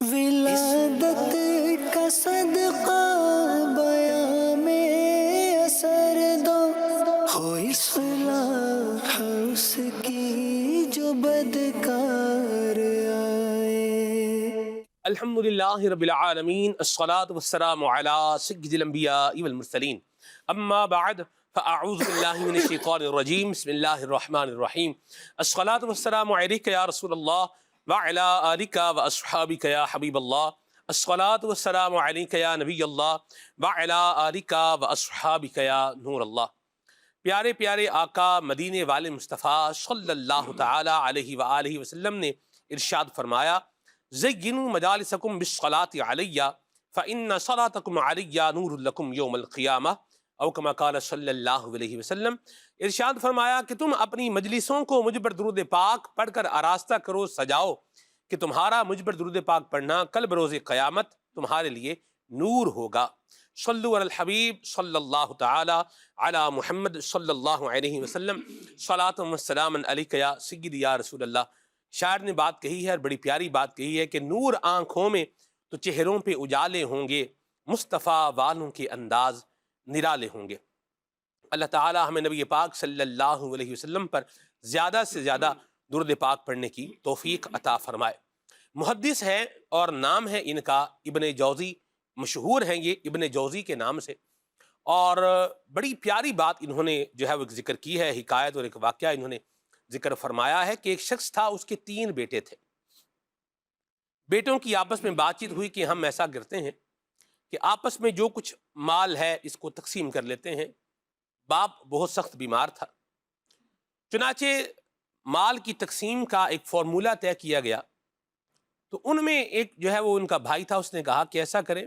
ولادت کا صدقہ بیاں میں اثر دو، ہوئی صلاح اس کی جو بدکار آئے۔ الحمدللہ رب العالمین، الصلاة والسلام علی سید الانبیاء والمرسلین، اما بعد فاعوذ باللہ من الشیطان الرجیم، بسم اللہ الرحمن الرحیم۔ الصلاة والسلام علیک یا رسول اللہ وعلی آلک واصحابک یا حبیب اللہ، الصلاة والسلام علیک یا نبی اللہ وعلی آلک واصحابک یا نور اللہ۔ پیارے پیارے آقا مدینے والے مصطفیٰ صلی اللہ تعالی علیہ وآلہ وسلم نے ارشاد فرمایا، زینوا مجالسکم بالصلاة علیہ فإن صلاتکم علیہ نور لکم یوم القیامہ، او کما قال صلی اللہ علیہ وسلم۔ ارشاد فرمایا کہ تم اپنی مجلسوں کو مجھ پر درود پاک پڑھ کر آراستہ کرو، سجاؤ، کہ تمہارا مجھ پر درود پاک پڑھنا کل بروز قیامت تمہارے لیے نور ہوگا۔ صلو علی الحبیب صلی اللہ تعالی علی محمد صلی اللہ علیہ وسلم، صلاۃ و سلام علیک یا سیدی یا رسول اللہ۔ شاعر نے بات کہی ہے اور بڑی پیاری بات کہی ہے کہ نور آنکھوں میں تو چہروں پہ اجالے ہوں گے، مصطفیٰ والوں کے انداز نرالے ہوں گے۔ اللہ تعالی ہمیں نبی پاک صلی اللہ علیہ وسلم پر زیادہ سے زیادہ درود پاک پڑھنے کی توفیق عطا فرمائے۔ محدث ہے اور نام ہے ان کا ابن جوزی، مشہور ہیں یہ ابن جوزی کے نام سے، اور بڑی پیاری بات انہوں نے جو ہے وہ ذکر کی ہے، حکایت اور ایک واقعہ انہوں نے ذکر فرمایا ہے کہ ایک شخص تھا، اس کے 3 بیٹے تھے۔ بیٹوں کی آپس میں بات چیت ہوئی کہ ہم ایسا کرتے ہیں کہ آپس میں جو کچھ مال ہے اس کو تقسیم کر لیتے ہیں۔ باپ بہت سخت بیمار تھا، چنانچہ مال کی تقسیم کا ایک فارمولہ طے کیا گیا۔ تو ان میں ایک جو ہے وہ ان کا بھائی تھا، اس نے کہا کہ ایسا کریں،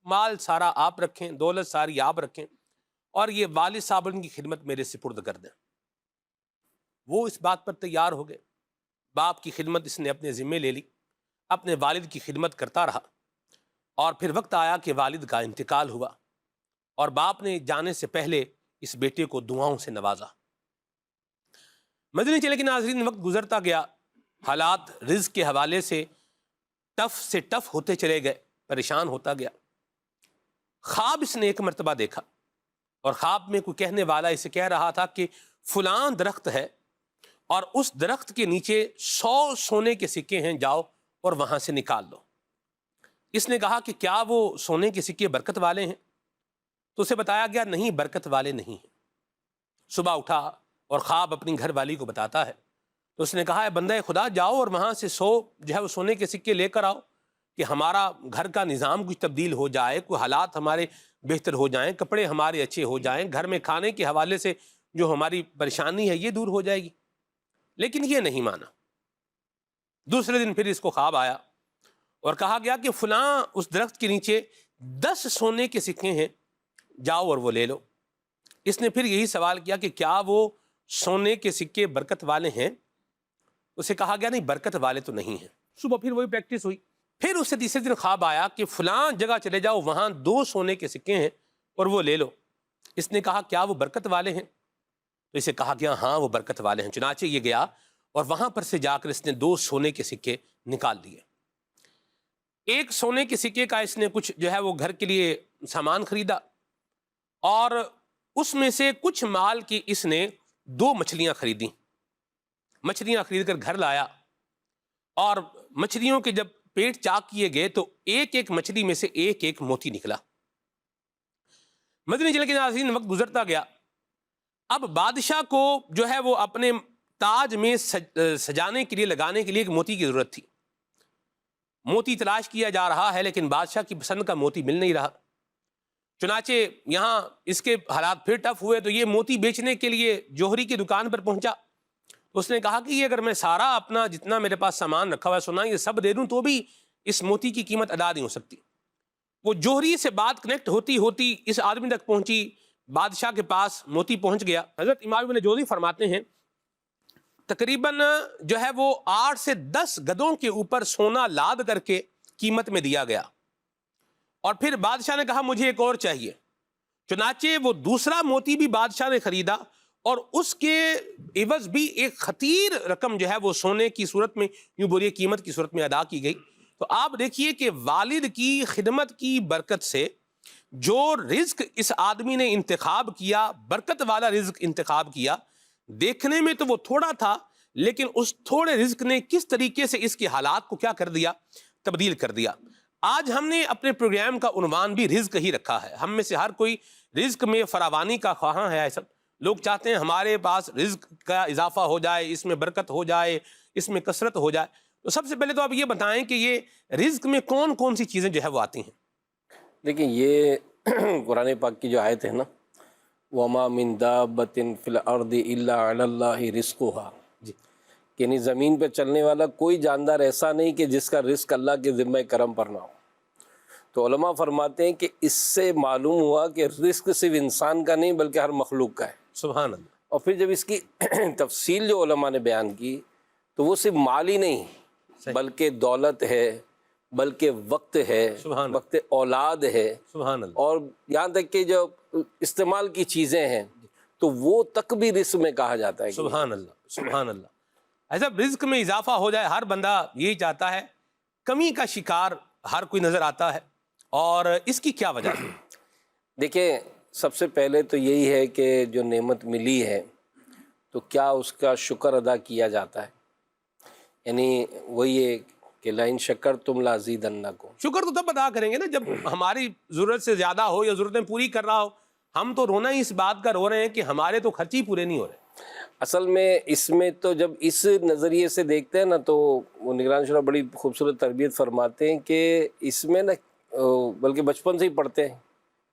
مال سارا آپ رکھیں، دولت ساری آپ رکھیں، اور یہ والد صاحب ان کی خدمت میرے سپرد کر دیں۔ وہ اس بات پر تیار ہو گئے، باپ کی خدمت اس نے اپنے ذمے لے لی، اپنے والد کی خدمت کرتا رہا، اور پھر وقت آیا کہ والد کا انتقال ہوا، اور باپ نے جانے سے پہلے اس بیٹے کو دعاؤں سے نوازا۔ مدنی چلے کے ناظرین، وقت گزرتا گیا، حالات رزق کے حوالے سے ٹف ہوتے چلے گئے، پریشان ہوتا گیا۔ خواب اس نے ایک مرتبہ دیکھا، اور خواب میں کوئی کہنے والا اسے کہہ رہا تھا کہ فلاں درخت ہے اور اس درخت کے نیچے 100 سونے کے سکے ہیں، جاؤ اور وہاں سے نکال لو۔ اس نے کہا کہ کیا وہ سونے کے سکے برکت والے ہیں؟ تو اسے بتایا گیا نہیں، برکت والے نہیں ہیں۔ صبح اٹھا اور خواب اپنی گھر والی کو بتاتا ہے، تو اس نے کہا ہے بندہ خدا، جاؤ اور وہاں سے 100 جو ہے وہ سونے کے سکے لے کر آؤ، کہ ہمارا گھر کا نظام کچھ تبدیل ہو جائے، کوئی حالات ہمارے بہتر ہو جائیں، کپڑے ہمارے اچھے ہو جائیں، گھر میں کھانے کے حوالے سے جو ہماری پریشانی ہے یہ دور ہو جائے گی۔ لیکن یہ نہیں مانا۔ دوسرے دن پھر اس کو خواب آیا اور کہا گیا کہ فلاں اس درخت کے نیچے 10 سونے کے سکے ہیں، جاؤ اور وہ لے لو۔ اس نے پھر یہی سوال کیا کہ کیا وہ سونے کے سکے برکت والے ہیں؟ اسے کہا گیا نہیں، برکت والے تو نہیں ہیں۔ صبح پھر وہی پریکٹس ہوئی، پھر اسے تیسرے دن خواب آیا کہ فلاں جگہ چلے جاؤ، وہاں 2 سونے کے سکے ہیں اور وہ لے لو۔ اس نے کہا کیا وہ برکت والے ہیں؟ تو اسے کہا گیا ہاں وہ برکت والے ہیں۔ چنانچہ یہ گیا اور وہاں پر سے جا کر اس نے 2 سونے کے سکے نکال دیے۔ ایک سونے کے سکے کا اس نے کچھ جو ہے وہ گھر کے لیے سامان خریدا، اور اس میں سے کچھ مال کی اس نے 2 مچھلیاں خریدیں۔ مچھلیاں خرید کر گھر لایا، اور مچھلیوں کے جب پیٹ چاک کیے گئے تو ایک ایک مچھلی میں سے ایک ایک موتی نکلا۔ مدنی چلے کے ناظرین، وقت گزرتا گیا، اب بادشاہ کو جو ہے وہ اپنے تاج میں سجانے کے لیے، لگانے کے لیے ایک موتی کی ضرورت تھی۔ موتی تلاش کیا جا رہا ہے، لیکن بادشاہ کی پسند کا موتی مل نہیں رہا۔ چنانچہ یہاں اس کے حالات پھر ٹف ہوئے، تو یہ موتی بیچنے کے لیے جوہری کی دکان پر پہنچا۔ اس نے کہا کہ یہ اگر میں سارا اپنا جتنا میرے پاس سامان رکھا ہوا ہے سونا، یہ سب دے دوں تو بھی اس موتی کی قیمت ادا نہیں ہو سکتی۔ وہ جوہری سے بات کنیکٹ ہوتی ہوتی اس آدمی تک پہنچی، بادشاہ کے پاس موتی پہنچ گیا۔ حضرت امام ابن جوزی فرماتے ہیں تقریباً جو ہے وہ 8 سے 10 گدوں کے اوپر سونا لاد کر کے قیمت میں دیا گیا، اور پھر بادشاہ نے کہا مجھے ایک اور چاہیے۔ چنانچہ وہ دوسرا موتی بھی بادشاہ نے خریدا، اور اس کے عوض بھی ایک خطیر رقم جو ہے وہ سونے کی صورت میں، یوں بولیے قیمت کی صورت میں ادا کی گئی۔ تو آپ دیکھیے کہ والد کی خدمت کی برکت سے جو رزق اس آدمی نے انتخاب کیا، برکت والا رزق انتخاب کیا، دیکھنے میں تو وہ تھوڑا تھا، لیکن اس تھوڑے رزق نے کس طریقے سے اس کے حالات کو کیا کر دیا، تبدیل کر دیا۔ آج ہم نے اپنے پروگرام کا عنوان بھی رزق ہی رکھا ہے۔ ہم میں سے ہر کوئی رزق میں فراوانی کا خواہاں ہے۔ ایسا لوگ چاہتے ہیں ہمارے پاس رزق کا اضافہ ہو جائے، اس میں برکت ہو جائے، اس میں کثرت ہو جائے۔ تو سب سے پہلے تو آپ یہ بتائیں کہ یہ رزق میں کون کون سی چیزیں جو ہے وہ آتی ہیں؟ دیکھیں، یہ قرآن پاک کی جو آیت ہے نا، وَمَا مِن دَابَّةٍ فِي الْأَرْضِ إِلَّا عَلَى اللَّهِ رِزْقُهَا، جی، یعنی زمین پہ چلنے والا کوئی جاندار ایسا نہیں کہ جس کا رزق اللہ کے ذمہ کرم پر نہ ہو۔ تو علماء فرماتے ہیں کہ اس سے معلوم ہوا کہ رزق صرف انسان کا نہیں بلکہ ہر مخلوق کا ہے۔ سبحان اللہ۔ اور پھر جب اس کی تفصیل جو علماء نے بیان کی تو وہ صرف مال ہی نہیں بلکہ دولت ہے، بلکہ وقت ہے، سبحان وقت اولاد ہے، سبحان اللہ۔ اور یہاں تک کہ جو استعمال کی چیزیں ہیں تو وہ تک بھی رزق میں کہا جاتا ہے۔ سبحان اللہ، سبحان اللہ۔ ایسا رزق میں اضافہ ہو جائے، ہر بندہ یہی چاہتا ہے، کمی کا شکار ہر کوئی نظر آتا ہے، اور اس کی کیا وجہ ہے؟ دیکھیں، سب سے پہلے تو یہی ہے کہ جو نعمت ملی ہے تو کیا اس کا شکر ادا کیا جاتا ہے؟ یعنی وہی ہے کہ لَإِن شَكَرْتُمْ لَأَزِيدَنَّكُمْ، شکر تو تب ادا کریں گے نا جب ہماری ضرورت سے زیادہ ہو یا ضرورتیں پوری کر رہا ہو۔ ہم تو رونا ہی اس بات کا رو رہے ہیں کہ ہمارے تو خرچ ہی پورے نہیں ہو رہے۔ اصل میں اس میں تو جب اس نظریے سے دیکھتے ہیں نا تو وہ نگران شورا بڑی خوبصورت تربیت فرماتے ہیں کہ اس میں نا بلکہ بچپن سے ہی پڑھتے ہیں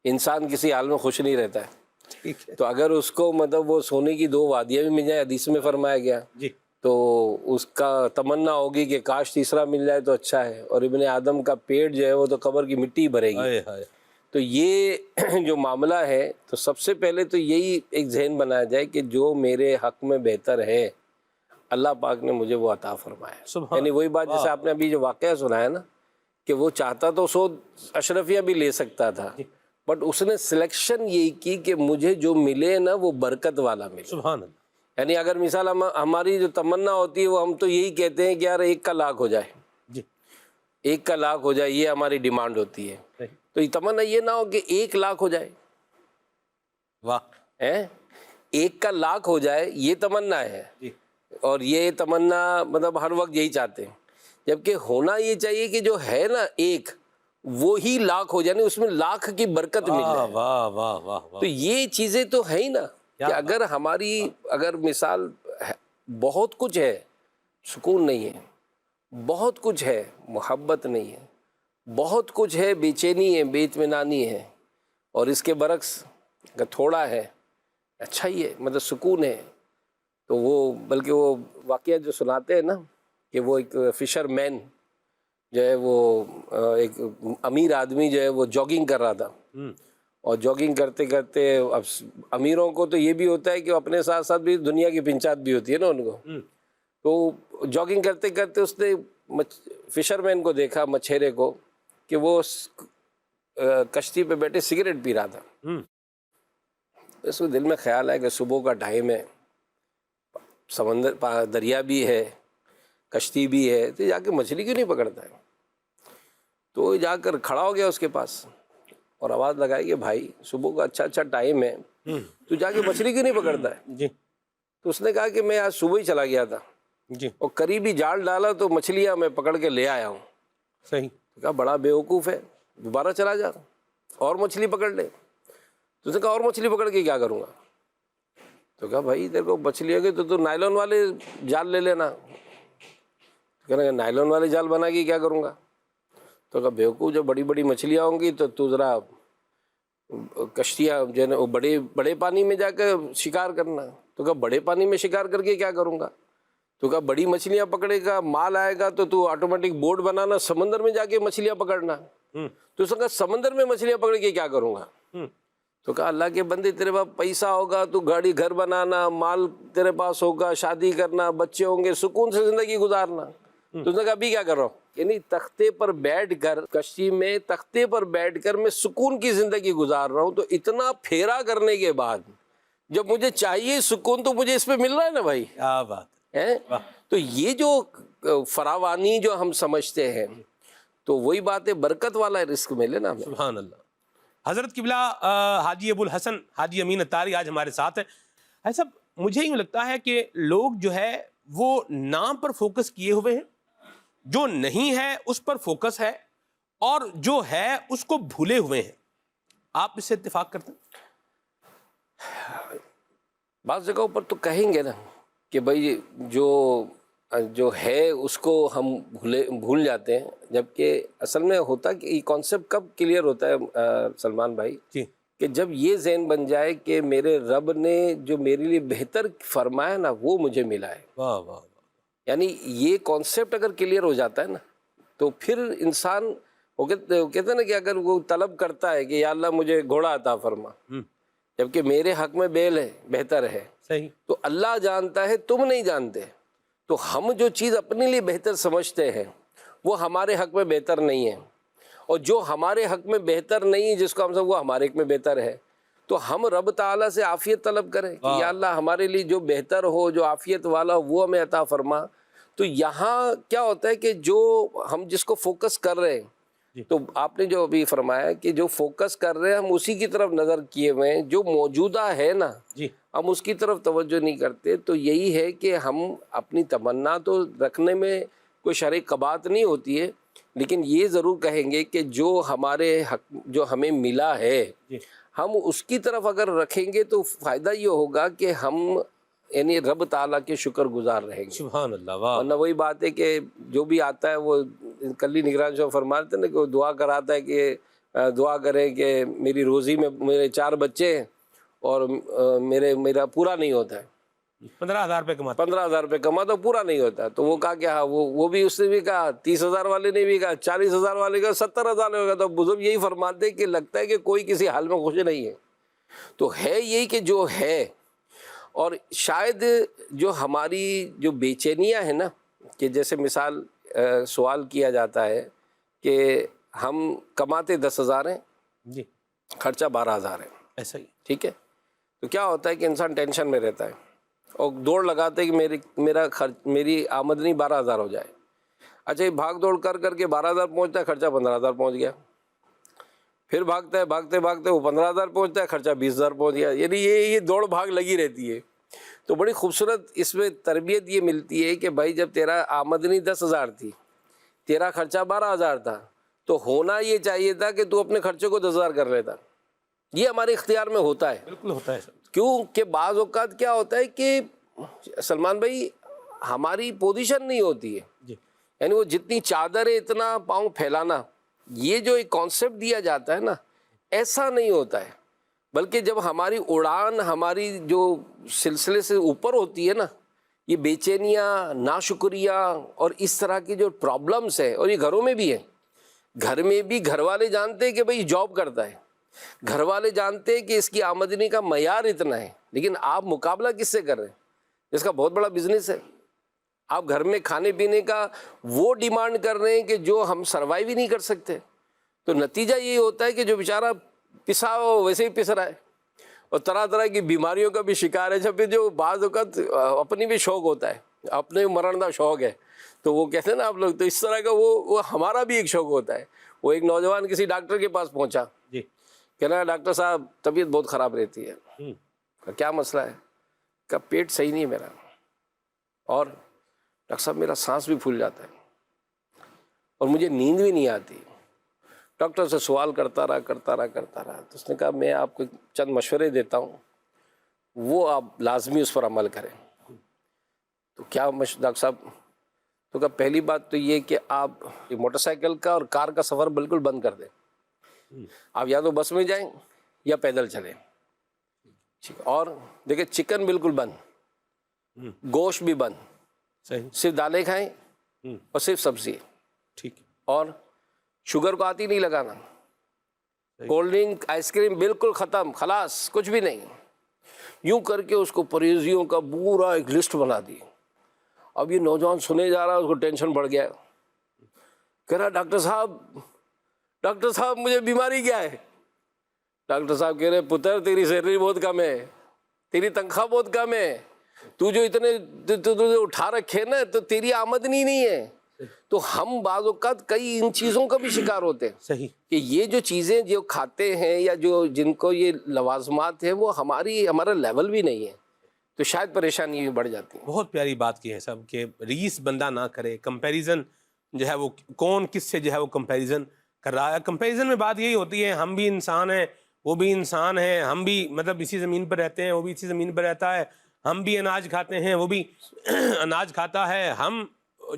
انسان کسی حال میں خوش نہیں رہتا ہے۔ ٹھیک ہے تو اگر اس کو مطلب وہ سونے کی 2 وادیاں بھی مل جائیں، حدیث میں فرمایا گیا، جی، تو اس کا تمنا ہوگی کہ کاش تیسرا مل جائے تو اچھا ہے، اور ابن آدم کا پیٹ جو ہے وہ تو قبر کی مٹی بھرے گی۔ ہائے ہائے۔ تو یہ جو معاملہ ہے تو سب سے پہلے تو یہی ایک ذہن بنایا جائے کہ جو میرے حق میں بہتر ہے اللہ پاک نے مجھے وہ عطا فرمایا۔ سبحان یعنی وہی بات جیسے آپ نے ابھی جو واقعہ سنایا نا کہ وہ چاہتا تو 100 اشرفیہ بھی لے سکتا تھا، بٹ اس نے سلیکشن یہی کی کہ مجھے جو ملے نا وہ برکت والا ملے۔ سبحان اللہ۔ یعنی اگر مثال ہماری جو تمنا ہوتی ہے وہ ہم تو یہی کہتے ہیں کہ یار 1 کا لاکھ ہو جائے، جی، 1 کا لاکھ ہو جائے، یہ ہماری ڈیمانڈ ہوتی ہے۔ صحیح۔ تو یہ تمنا یہ نہ ہو کہ 1 لاکھ ہو جائے، واہ۔ 1 کا لاکھ ہو جائے یہ تمنا ہے، جی، اور یہ تمنا مطلب ہر وقت یہی چاہتے ہیں، جبکہ ہونا یہ چاہیے کہ جو ہے نا 1 وہی لاکھ ہو جائے، یعنی اس میں لاکھ کی برکت مل واہ جائے۔ واہ واہ واہ۔ تو یہ چیزیں تو ہے ہی نا کہ اگر ہماری اگر مثال بہت کچھ ہے سکون نہیں ہے، بہت کچھ ہے محبت نہیں ہے، بہت کچھ ہے بے چینی ہے، بے اطمینانی ہے، اور اس کے برعکس اگر تھوڑا ہے اچھا ہی ہے، مطلب سکون ہے، تو وہ بلکہ وہ واقعہ جو سناتے ہیں نا کہ وہ ایک فشر مین جو ہے وہ ایک امیر آدمی جو ہے وہ جاگنگ کر رہا تھا، اور جاگنگ کرتے کرتے اب امیروں کو تو یہ بھی ہوتا ہے کہ اپنے ساتھ ساتھ بھی دنیا کی پنچات بھی ہوتی ہے نا ان کو، تو جاگنگ کرتے کرتے اس نے فشر مین کو دیکھا، مچھیرے کو، کہ وہ کشتی پہ بیٹھے سگریٹ پی رہا تھا۔ اس کو دل میں خیال آیا کہ صبح کا ٹائم ہے، سمندر دریا بھی ہے، کشتی بھی ہے، تو جا کے مچھلی کیوں نہیں پکڑتا ہے؟ تو جا کر کھڑا ہو گیا اس کے پاس اور آواز لگائی کہ بھائی صبح کا اچھا ٹائم ہے، تو جا کے مچھلی کیوں نہیں پکڑتا ہے؟ جی، تو اس نے کہا کہ میں آج صبح ہی چلا گیا تھا، جی، اور قریب ہی جال ڈالا تو مچھلیاں میں پکڑ کے لے آیا ہوں۔ صحیح۔ کہا بڑا بیوقوف ہے، دوبارہ چلا جا اور مچھلی پکڑ لے۔ تو اس نے کہا اور مچھلی پکڑ کے کیا کروں گا؟ تو کہا بھائی تیرے کو مچھلی ہے تو نائلون والے جال لے لینا۔ کہنے نائلون والے جال بنا کے کیا کروں گا؟ تو کہا بیوقوف، جب بڑی بڑی مچھلیاں ہوں گی تو ذرا کشتیاں جو ہے نا وہ بڑے پانی میں جا کر شکار کرنا۔ تو کہا بڑے پانی میں شکار کر کے کیا کروں گا؟ تو کہا بڑی مچھلیاں پکڑے گا، مال آئے گا تو آٹومیٹک بورڈ بنانا، سمندر میں جا کے مچھلیاں پکڑنا۔ تو اس نے کہا سمندر میں مچھلیاں پکڑ کے کیا کروں گا؟ تو کہا اللہ کے بندے تیرے پاس پیسہ ہوگا تو گاڑی گھر بنانا، مال تیرے پاس ہوگا، شادی کرنا، بچے ہوں گے، سکون سے زندگی گزارنا۔ تو اس نے کہا ابھی کیا کر رہا ہوں؟ یعنی تختے پر بیٹھ کر، کشتی میں تختے پر بیٹھ کر میں سکون کی زندگی گزار رہا ہوں، تو اتنا پھیرا کرنے کے بعد جب مجھے چاہیے سکون تو مجھے اس پہ مل رہا ہے نا بھائی۔ کیا بات ہے۔ تو یہ جو فراوانی جو ہم سمجھتے ہیں تو وہی بات ہے، برکت والا رزق ملے نا ہمیں۔ سبحان اللہ۔ حضرت قبلہ حاجی ابو الحسن حاجی امین اتاری آج ہمارے ساتھ ہیں۔ حاجی صاحب مجھے یوں لگتا ہے کہ لوگ جو ہے وہ نام پر فوکس کیے ہوئے ہیں، جو نہیں ہے اس پر فوکس ہے، اور جو ہے اس کو بھولے ہوئے ہیں۔ آپ اس سے اتفاق کرتے ہیں؟ بعض جگہوں پر تو کہیں گے نا کہ بھائی جو ہے اس کو ہم بھول جاتے ہیں، جبکہ اصل میں ہوتا کہ یہ کانسیپٹ کب کلیئر ہوتا ہے سلمان بھائی، جی کہ جب یہ ذہن بن جائے کہ میرے رب نے جو میرے لیے بہتر فرمایا نا وہ مجھے ملا ہے۔ واہ واہ، یعنی یہ کانسیپٹ اگر کلیئر ہو جاتا ہے نا تو پھر انسان وہ کہتے ہیں نا کہ اگر وہ طلب کرتا ہے کہ یا اللہ مجھے گھوڑا عطا فرما، جبکہ میرے حق میں بیل ہے، بہتر ہے، صحیح، تو اللہ جانتا ہے، تم نہیں جانتے، تو ہم جو چیز اپنے لیے بہتر سمجھتے ہیں وہ ہمارے حق میں بہتر نہیں ہے، اور جو ہمارے حق میں بہتر نہیں ہے جس کو ہم سب وہ ہمارے حق میں بہتر ہے، تو ہم رب تعالیٰ سے عافیت طلب کریں کہ یا اللہ ہمارے لیے جو بہتر ہو، جو عافیت والا ہو وہ ہمیں عطا فرما۔ تو یہاں کیا ہوتا ہے کہ جو ہم جس کو فوکس کر رہے ہیں، تو آپ نے جو ابھی فرمایا کہ جو فوکس کر رہے ہیں ہم اسی کی طرف نظر کیے ہوئے ہیں، جو موجودہ ہے نا جی ہم اس کی طرف توجہ نہیں کرتے۔ تو یہی ہے کہ ہم اپنی تمنا تو رکھنے میں کوئی شرعی قباحت نہیں ہوتی ہے، لیکن یہ ضرور کہیں گے کہ جو ہمارے حق جو ہمیں ملا ہے ہم اس کی طرف اگر رکھیں گے تو فائدہ یہ ہوگا کہ ہم یعنی رب تعالیٰ کے شکر گزار رہیں گے۔ سبحان اللہ، واہ، ورنہ وہی بات ہے کہ جو بھی آتا ہے وہ کلی نگران صاحب فرماتے ہیں نا کہ وہ دعا کراتا ہے کہ دعا کریں کہ میری روزی میں میرے 4 بچے ہیں اور میرا پورا نہیں ہوتا ہے، 15,000 روپے کماتے 15,000 روپے کماتا پورا نہیں ہوتا، تو وہ کہا کہ ہاں وہ بھی اس نے بھی کہا، 30,000 والے نے بھی کہا، 40,000 والے کا 70,000 ہوگا، تو بزرگ یہی فرماتے کہ لگتا ہے کہ کوئی کسی حال میں خوش نہیں ہے۔ تو ہے یہی کہ جو ہے، اور شاید جو ہماری جو بے چینیاں ہیں نا، کہ جیسے مثال سوال کیا جاتا ہے کہ ہم کماتے 10,000 ہیں، جی خرچہ 12,000 ہے، ایسا ہی، ٹھیک ہے، تو کیا ہوتا ہے کہ انسان ٹینشن میں رہتا ہے اور دوڑ لگاتے ہے کہ میری آمدنی 12,000 ہو جائے۔ اچھا یہ بھاگ دوڑ کر کے 12,000 پہنچتا ہے، خرچہ 15,000 پہنچ گیا، پھر بھاگتا ہے بھاگتے وہ 15,000 پہنچتا ہے، خرچہ 20,000 پہنچ گیا، یعنی یہ دوڑ بھاگ لگی رہتی ہے۔ تو بڑی خوبصورت اس میں تربیت یہ ملتی ہے کہ بھائی جب تیرا آمدنی 10,000 تھی، تیرا خرچہ 12,000 تھا، تو ہونا یہ چاہیے تھا کہ تو اپنے خرچے کو 10,000 کر لیتا۔ یہ ہمارے اختیار میں ہوتا ہے، بالکل ہوتا ہے سر۔ کیوں کہ بعض اوقات کیا ہوتا ہے کہ سلمان بھائی ہماری پوزیشن نہیں ہوتی ہے، جی یعنی وہ جتنی چادر ہے اتنا پاؤں پھیلانا، یہ جو ایک کانسیپٹ دیا جاتا ہے نا ایسا نہیں ہوتا ہے، بلکہ جب ہماری اڑان ہماری جو سلسلے سے اوپر ہوتی ہے نا، یہ بے چینیاں، ناشکریہ اور اس طرح کی جو پرابلمس ہے، اور یہ گھروں میں بھی ہے، گھر میں بھی گھر والے جانتے ہیں کہ بھائی جاب کرتا ہے، گھر والے جانتے ہیں کہ اس کی آمدنی کا معیار اتنا ہے، لیکن آپ مقابلہ کس سے کر رہے ہیں؟ اس کا بہت بڑا بزنس ہے، آپ گھر میں کھانے پینے کا وہ ڈیمانڈ کر رہے ہیں کہ جو ہم سروائیو ہی نہیں کر سکتے، تو نتیجہ یہ ہوتا ہے کہ جو بیچارہ پسا ہو ویسے ہی پس رہا ہے، اور طرح طرح کی بیماریوں کا بھی شکار ہے۔ جب جو بعض اوقات اپنی بھی شوق ہوتا ہے، اپنے مرن کا شوق ہے، تو وہ کہتے ہیں نا آپ لوگ، تو اس طرح کا وہ ہمارا بھی ایک شوق ہوتا ہے۔ وہ ایک نوجوان کسی ڈاکٹر کے پاس پہنچا، جی کہنا ڈاکٹر صاحب طبیعت بہت خراب رہتی ہے۔ کیا مسئلہ ہے؟ کہ پیٹ صحیح نہیں میرا، اور ڈاکٹر صاحب میرا سانس بھی پھول جاتا ہے اور مجھے نیند بھی نہیں آتی۔ ڈاکٹر سے سوال کرتا رہا تو اس نے کہا میں آپ کو چند مشورے دیتا ہوں، وہ آپ لازمی اس پر عمل کریں۔ تو کیا ڈاکٹر صاحب؟ تو کہا پہلی بات تو یہ کہ آپ موٹر سائیکل کا اور کار کا سفر بالکل بند کر دیں، آپ یا تو بس میں جائیں یا پیدل چلیں، اور دیکھیں چکن بالکل بند، گوشت بھی بند، صحیح، صرف دالیں کھائیں اور صرف سبزی، ٹھیک، اور شوگر کو آتی نہیں لگانا، کولڈ ڈرنک آئس کریم بالکل ختم، خلاص کچھ بھی نہیں۔ یوں کر کے اس کو پرہیزیوں کا پورا ایک لسٹ بنا دی۔ اب یہ نوجوان سنے جا رہا ہے، اس کو ٹینشن بڑھ گیا، کہہ رہا ڈاکٹر صاحب مجھے بیماری کیا ہے؟ ڈاکٹر صاحب کہہ رہے پتر تیری سیلری بہت کم ہے، تیری تنخواہ بہت کم ہے، تو جو اتنے اٹھا رکھے نا تو تیری آمدنی نہیں ہے، تو ہم بعض اوقات کئی ان چیزوں کا بھی شکار ہوتے ہیں صحیح کہ یہ جو چیزیں جو کھاتے ہیں یا جو جن کو یہ لوازمات ہیں وہ ہمارا لیول بھی نہیں ہے، تو شاید پریشانی بھی بڑھ جاتی ہے۔ بہت پیاری بات کی ہے صاحب کہ ریس بندہ نہ کرے، کمپیریزن جو ہے وہ کون کس سے جو ہے وہ کمپیریزن کر رہا ہے۔ کمپیریزن میں بات یہی ہوتی ہے ہم بھی انسان ہیں، وہ بھی انسان ہیں، ہم بھی مطلب اسی زمین پر رہتے ہیں، وہ بھی اسی زمین پر رہتا ہے، ہم بھی اناج کھاتے ہیں، وہ بھی اناج کھاتا ہے، ہم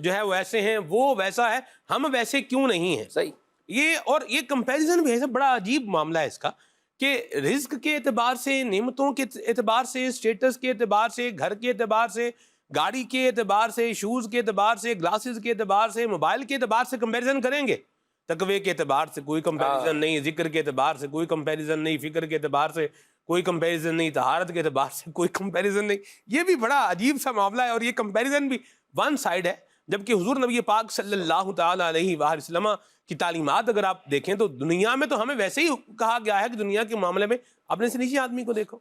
جو ہے وہ ایسے ہیں، وہ ویسا ہے، ہم ویسے کیوں نہیں ہیں۔ صحیح، یہ کمپیریزن بھی ہے، بڑا عجیب معاملہ ہے اس کا کہ رزق کے اعتبار سے، نعمتوں کے اعتبار سے، اسٹیٹس کے اعتبار سے، گھر کے اعتبار سے، گاڑی کے اعتبار سے، شوز کے اعتبار سے، گلاسز کے اعتبار سے، موبائل کے اعتبار سے کمپیریزن کریں گے۔ تقوی کے اعتبار سے کوئی کمپیریزن نہیں، ذکر کے اعتبار سے کوئی کمپیریزن نہیں، فکر کے اعتبار سے کوئی کمپیریزن نہیں، طہارت کے اعتبار سے کوئی کمپیریزن نہیں۔ یہ بھی بڑا عجیب سا معاملہ ہے، اور یہ کمپیریزن بھی ون سائڈ ہے، جبکہ حضور نبی پاک صلی اللہ تعالی علیہ وآلہ وسلم کی تعلیمات اگر آپ دیکھیں تو دنیا میں تو ہمیں ویسے ہی کہا گیا ہے کہ دنیا کے معاملے میں اپنے سے نیچے آدمی کو دیکھو۔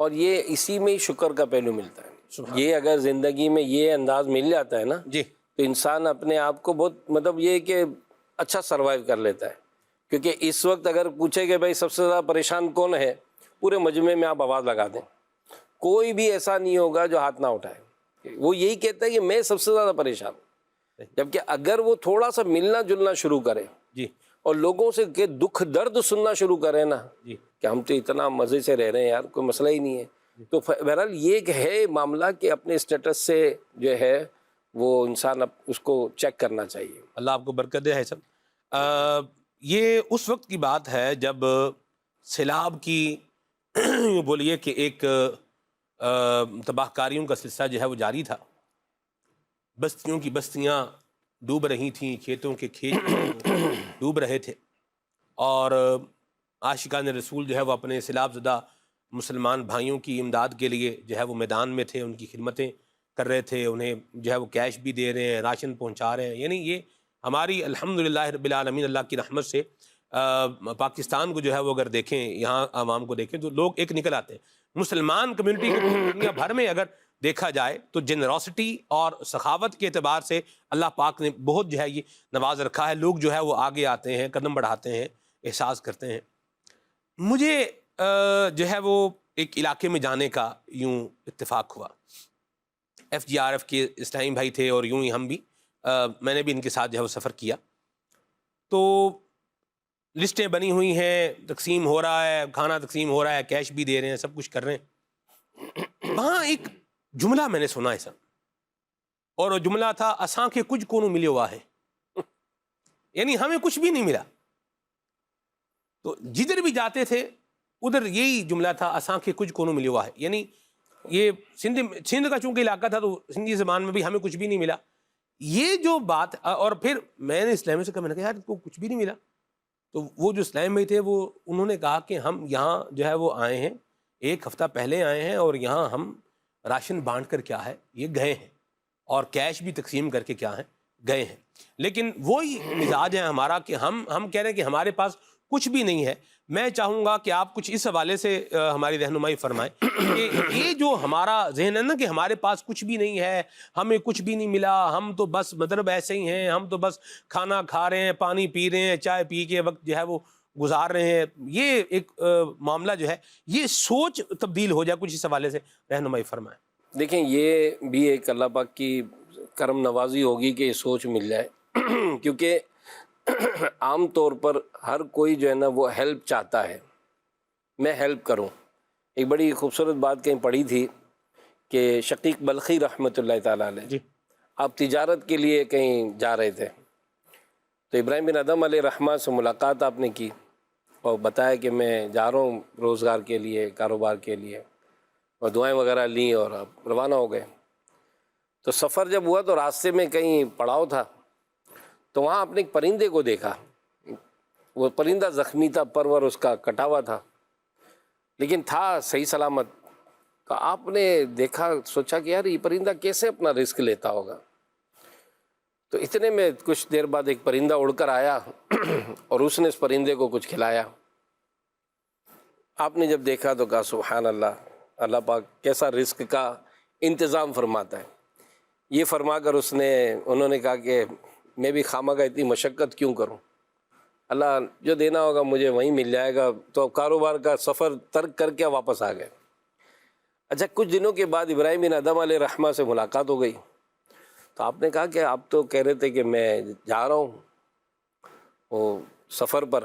اور یہ اسی میں شکر کا پہلو ملتا ہے۔ یہ اگر زندگی میں یہ انداز مل جاتا ہے نا جی تو انسان اپنے آپ کو بہت مطلب یہ کہ اچھا سروائیو کر لیتا ہے۔ کیونکہ اس وقت اگر پوچھے کہ بھائی سب سے زیادہ پریشان کون ہے، پورے مجمع میں آپ آواز لگا دیں، کوئی بھی ایسا نہیں ہوگا جو ہاتھ نہ اٹھائے۔ وہ یہی کہتا ہے کہ میں سب سے زیادہ پریشان ہوں۔ جبکہ اگر وہ تھوڑا سا ملنا جلنا شروع کرے جی اور لوگوں سے کہ دکھ درد سننا شروع کرے نا جی کہ ہم تو اتنا مزے سے رہ رہے ہیں یار، کوئی مسئلہ ہی نہیں ہے، تو بہرحال یہ ایک ہے معاملہ کہ اپنے اسٹیٹس سے جو ہے وہ انسان اس کو چیک کرنا چاہیے۔ اللہ آپ کو برکت دے ہے سب۔ یہ اس وقت کی بات ہے جب سیلاب کی یوں بولیے کہ ایک تباہ کاریوں کا سلسلہ جو ہے وہ جاری تھا، بستیوں کی بستیاں ڈوب رہی تھیں، کھیتوں کے کھیت ڈوب رہے تھے، اور عاشقان رسول جو ہے وہ اپنے سیلاب زدہ مسلمان بھائیوں کی امداد کے لیے جو ہے وہ میدان میں تھے، ان کی خدمتیں کر رہے تھے، انہیں جو ہے وہ کیش بھی دے رہے ہیں، راشن پہنچا رہے ہیں۔ یعنی یہ ہماری الحمدللہ رب العالمین اللہ کی رحمت سے پاکستان کو جو ہے وہ اگر دیکھیں، یہاں عوام کو دیکھیں تو لوگ ایک نکل آتے ہیں۔ مسلمان کمیونٹی کو دنیا بھر میں اگر دیکھا جائے تو جنراسٹی اور سخاوت کے اعتبار سے اللہ پاک نے بہت جو ہے یہ نواز رکھا ہے۔ لوگ جو ہے وہ آگے آتے ہیں، قدم بڑھاتے ہیں، احساس کرتے ہیں۔ مجھے جو ہے وہ ایک علاقے میں جانے کا یوں اتفاق ہوا۔ FGRF کے اسلام بھائی تھے اور یوں ہی ہم بھی، میں نے بھی ان کے ساتھ جو ہے وہ سفر کیا، تو لسٹیں بنی ہوئی ہیں، تقسیم ہو رہا ہے، کھانا تقسیم ہو رہا ہے، کیش بھی دے رہے ہیں، سب کچھ کر رہے ہیں۔ وہاں ایک جملہ میں نے سنا ہے سر، اور وہ جملہ تھا اساں کے کچھ کو نو ملے ہوا ہے، یعنی ہمیں کچھ بھی نہیں ملا۔ تو جدھر بھی جاتے تھے ادھر یہی جملہ تھا، اساں کے کچھ کو نو ملے ہوا ہے، یعنی یہ سندھ کا چونکہ علاقہ تھا تو سندھی زبان میں بھی ہمیں کچھ بھی نہیں ملا۔ یہ جو بات، اور پھر میں نے اسلام سے کہا، میں نے کہا یار کو کچھ بھی نہیں ملا، تو وہ جو اسلام میں تھے وہ انہوں نے کہا کہ ہم یہاں جو ہے وہ آئے ہیں، ایک ہفتہ پہلے آئے ہیں، اور یہاں ہم راشن بانٹ کر کیا ہے یہ گئے ہیں، اور کیش بھی تقسیم کر کے کیا ہیں گئے ہیں، لیکن وہی مزاج ہے ہمارا کہ ہم کہہ رہے ہیں کہ ہمارے پاس کچھ بھی نہیں ہے۔ میں چاہوں گا کہ آپ کچھ اس حوالے سے ہماری رہنمائی فرمائیں کہ یہ جو ہمارا ذہن ہے نا کہ ہمارے پاس کچھ بھی نہیں ہے، ہمیں کچھ بھی نہیں ملا، ہم تو بس مطلب ایسے ہی ہیں، ہم تو بس کھانا کھا رہے ہیں، پانی پی رہے ہیں، چائے پی کے وقت جو ہے وہ گزار رہے ہیں، یہ ایک معاملہ جو ہے یہ سوچ تبدیل ہو جائے، کچھ اس حوالے سے رہنمائی فرمائیں۔ دیکھیں یہ بھی ایک اللہ پاک کی کرم نوازی ہوگی کہ یہ سوچ مل جائے، کیونکہ عام طور پر ہر کوئی جو ہے نا وہ ہیلپ چاہتا ہے، میں ہیلپ کروں۔ ایک بڑی خوبصورت بات کہیں پڑھی تھی کہ شقیق بلخی رحمۃ اللہ تعالیٰ علیہ جی آپ تجارت کے لیے کہیں جا رہے تھے، تو ابراہیم بن ادم علیہ رحمہ سے ملاقات آپ نے کی اور بتایا کہ میں جا رہا ہوں روزگار کے لیے، کاروبار کے لیے، اور دعائیں وغیرہ لیں اور آپ روانہ ہو گئے۔ تو سفر جب ہوا تو راستے میں کہیں پڑاؤ تھا، تو وہاں آپ نے ایک پرندے کو دیکھا، وہ پرندہ زخمی تھا، پرور اس کا کٹا ہوا تھا، لیکن تھا صحیح سلامت۔ تو آپ نے دیکھا، سوچا کہ یار یہ پرندہ کیسے اپنا رزق لیتا ہوگا۔ تو اتنے میں کچھ دیر بعد ایک پرندہ اڑ کر آیا اور اس نے اس پرندے کو کچھ کھلایا۔ آپ نے جب دیکھا تو کہا سبحان اللہ، اللہ پاک کیسا رزق کا انتظام فرماتا ہے۔ یہ فرما کر انہوں نے کہا کہ میں بھی خامہ کا اتنی مشقت کیوں کروں، اللہ جو دینا ہوگا مجھے وہیں مل جائے گا. تو اب کاروبار کا سفر ترک کر کے واپس آ گئے. اچھا کچھ دنوں کے بعد ابراہیم بن ادھم علیہ رحمہ سے ملاقات ہو گئی. تو آپ نے کہا کہ آپ تو کہہ رہے تھے کہ میں جا رہا ہوں وہ سفر پر،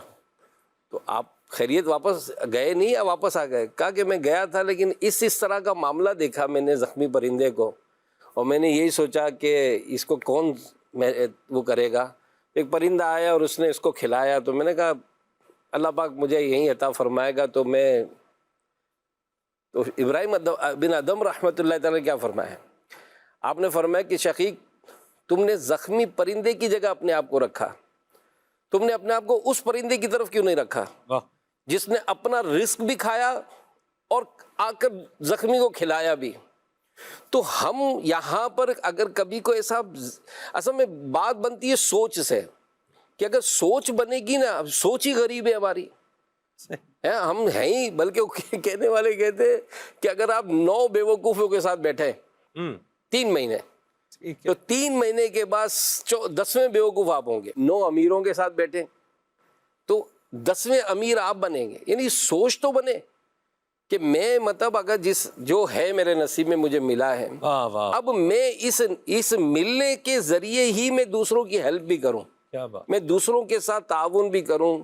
تو آپ خیریت واپس گئے نہیں یا واپس آ گئے؟ کہا کہ میں گیا تھا لیکن اس طرح کا معاملہ دیکھا میں نے زخمی پرندے کو، اور میں نے یہی سوچا کہ اس کو کون وہ کرے گا. ایک پرندہ آیا اور اس نے اس کو کھلایا، تو میں نے کہا اللہ پاک مجھے یہیں عطا فرمائے گا. تو ابراہیم بن ادھم رحمۃ اللہ تعالیٰ نے کیا فرمایا؟ آپ نے فرمایا کہ شقیق تم نے زخمی پرندے کی جگہ اپنے آپ کو رکھا، تم نے اپنے آپ کو اس پرندے کی طرف کیوں نہیں رکھا جس نے اپنا رزق بھی کھایا اور آ کر زخمی کو کھلایا بھی. تو ہم یہاں پر اگر کبھی کوئی ایسا، اصل میں بات بنتی ہے سوچ سے، کہ اگر سوچ بنے گی نا، سوچ ہی غریب ہے ہماری، ہم ہیں ہی. بلکہ کہنے والے کہتے کہ اگر آپ 9 بیوقوفوں کے ساتھ بیٹھے 3 مہینے، تو 3 مہینے کے بعد 10ویں بیوقوف آپ ہوں گے. 9 امیروں کے ساتھ بیٹھے تو 10ویں امیر آپ بنیں گے. یعنی سوچ تو بنے کہ میں مطلب اگر جو ہے میرے نصیب میں مجھے ملا ہے، اب میں اس ملنے کے ذریعے ہی میں دوسروں کی ہیلپ بھی کروں، میں دوسروں کے ساتھ تعاون بھی کروں.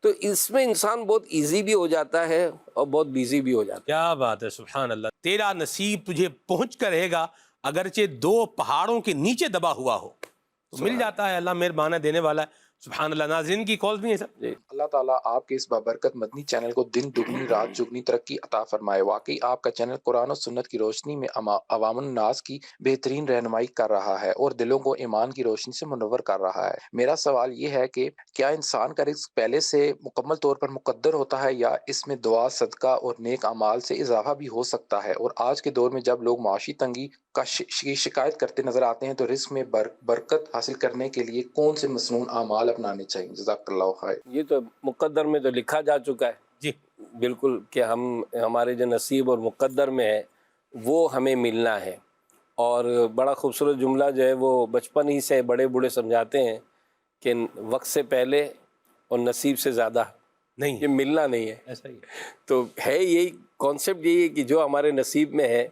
تو اس میں انسان بہت ایزی بھی ہو جاتا ہے اور بہت بیزی بھی ہو جاتا ہے. کیا بات ہے، سبحان اللہ. تیرا نصیب تجھے پہنچ کر رہے گا، اگرچہ 2 پہاڑوں کے نیچے دبا ہوا ہو تو مل جاتا ہے. اللہ مہربان ہے، دینے والا ہے. سبحان اللہ. ناظرین کی کالز بھی ہیں سر. اللہ تعالیٰ آپ کے اس بابرکت مدنی چینل کو دن دگنی رات جگنی ترقی عطا فرمائے. واقعی آپ کا چینل قرآن و سنت کی روشنی میں عوام الناس کی بہترین رہنمائی کر رہا ہے اور دلوں کو ایمان کی روشنی سے منور کر رہا ہے. میرا سوال یہ ہے کہ کیا انسان کا رزق پہلے سے مکمل طور پر مقدر ہوتا ہے یا اس میں دعا، صدقہ اور نیک اعمال سے اضافہ بھی ہو سکتا ہے؟ اور آج کے دور میں جب لوگ معاشی تنگی کا شکایت کرتے نظر آتے ہیں تو رزق میں برکت حاصل کرنے کے لیے کون سے مسنون اعمال اپنانے چاہیے؟ جزاک اللہ خیر. یہ تو مقدر میں تو لکھا جا چکا ہے جی بالکل، کہ ہمارے جو نصیب اور مقدر میں ہے وہ ہمیں ملنا ہے. اور بڑا خوبصورت جملہ جو ہے وہ بچپن ہی سے بڑے بوڑھے سمجھاتے ہیں کہ وقت سے پہلے اور نصیب سے زیادہ نہیں، یہ ملنا نہیں ہے. ایسا ہی ہے. تو ہے یہی کانسیپٹ، یہی ہے کہ جو ہمارے نصیب میں ہے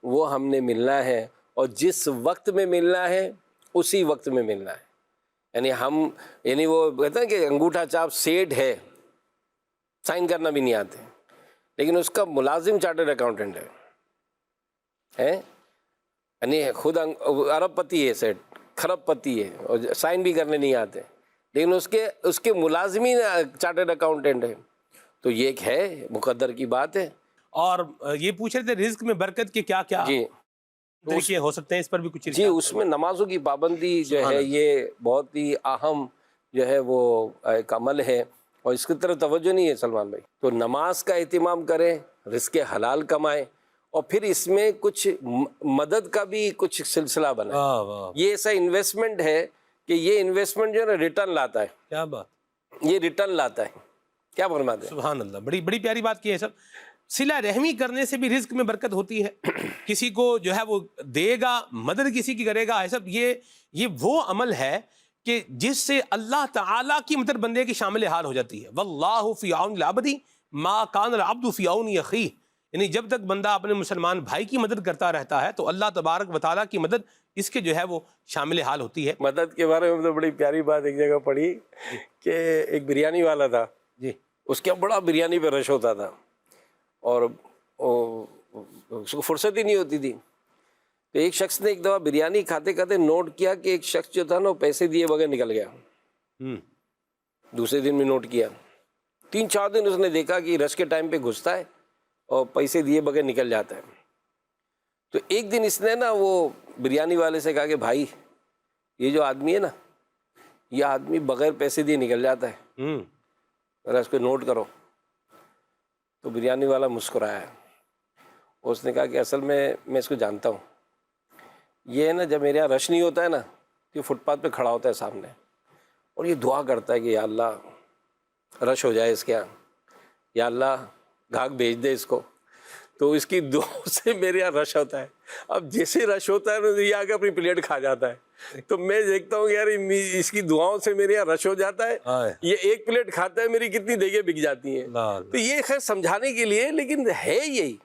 وہ ہم نے ملنا ہے، اور جس وقت میں ملنا ہے اسی وقت میں ملنا ہے. یعنی وہ کہتے ہیں کہ انگوٹھا چاپ سیٹ ہے، سائن کرنا بھی نہیں آتے، لیکن اس کا ملازم چارٹرڈ اکاؤنٹنٹ ہے، یعنی خود ارب پتی ہے، سیٹ کھرب پتی ہے، اور سائن بھی کرنے نہیں آتے، لیکن اس کے ملازمین چارٹرڈ اکاؤنٹنٹ ہے. تو یہ ایک ہے مقدر کی بات ہے. اور یہ پوچھ رہے تھے رزق میں برکت کے کیا کیا جی طریقے ہو سکتے ہیں، اس پر بھی کچھ جی اس میں نمازوں کی پابندی جو ہے یہ بہت ہی اہم جو ہے وہ ایک عمل ہے، اور اس کی طرف توجہ نہیں ہے سلمان بھائی. تو نماز کا اہتمام کریں، رزق حلال کمائیں، اور پھر اس میں کچھ مدد کا بھی کچھ سلسلہ بنائیں. یہ ایسا انویسٹمنٹ ہے کہ یہ انویسٹمنٹ جو ہے نا ریٹرن لاتا ہے. کیا بات، یہ ریٹرن لاتا ہے. کیا فرماتے ہیں؟ سبحان اللہ. بڑی پیاری بات کی ہے سر. صلہ رحمی کرنے سے بھی رزق میں برکت ہوتی ہے. کسی کو جو ہے وہ دے گا، مدد کسی کی کرے گا، ایسا یہ وہ عمل ہے کہ جس سے اللہ تعالیٰ کی مدد بندے کی شامل حال ہو جاتی ہے. واللہ فی عون العبد ما کان العبد فی عون اخیہ. یعنی جب تک بندہ اپنے مسلمان بھائی کی مدد کرتا رہتا ہے تو اللہ تبارک و تعالیٰ کی مدد اس کے جو ہے وہ شامل حال ہوتی ہے. مدد کے بارے میں تو بڑی پیاری بات ایک جگہ پڑھی کہ ایک بریانی والا تھا جی، اس کے بڑا بریانی پہ رش ہوتا تھا اور اس کو فرصت ہی نہیں ہوتی تھی. تو ایک شخص نے ایک دفعہ بریانی کھاتے کھاتے نوٹ کیا کہ ایک شخص جو تھا نا پیسے دیے بغیر نکل گیا. دوسرے دن میں نوٹ کیا، 3-4 دن اس نے دیکھا کہ رش کے ٹائم پہ گھستا ہے اور پیسے دیے بغیر نکل جاتا ہے. تو ایک دن اس نے نا وہ بریانی والے سے کہا کہ بھائی یہ جو آدمی ہے نا، یہ آدمی بغیر پیسے دیے نکل جاتا ہے، ذرا اس کو نوٹ کرو. تو بریانی والا مسکرایا. اس نے کہا کہ اصل میں اس کو جانتا ہوں، یہ ہے نا جب میرے یہاں رش نہیں ہوتا ہے نا، یہ فٹ پاتھ پہ کھڑا ہوتا ہے سامنے اور یہ دعا کرتا ہے کہ یا اللہ رش ہو جائے اس کے یہاں، یا اللہ گاہک بھیج دے اس کو. تو اس کی دعاؤں سے میرے یہاں رش ہوتا ہے. اب جیسے رش ہوتا ہے نا یہ آ کے اپنی پلیٹ کھا جاتا ہے. تو میں دیکھتا ہوں کہ یار اس کی دعاؤں سے میرے یہاں رش ہو جاتا ہے. یہ ایک پلیٹ کھاتا ہے میری کتنی دیگیں بک جاتی ہیں. تو یہ خیر سمجھانے کے لیے، لیکن ہے یہی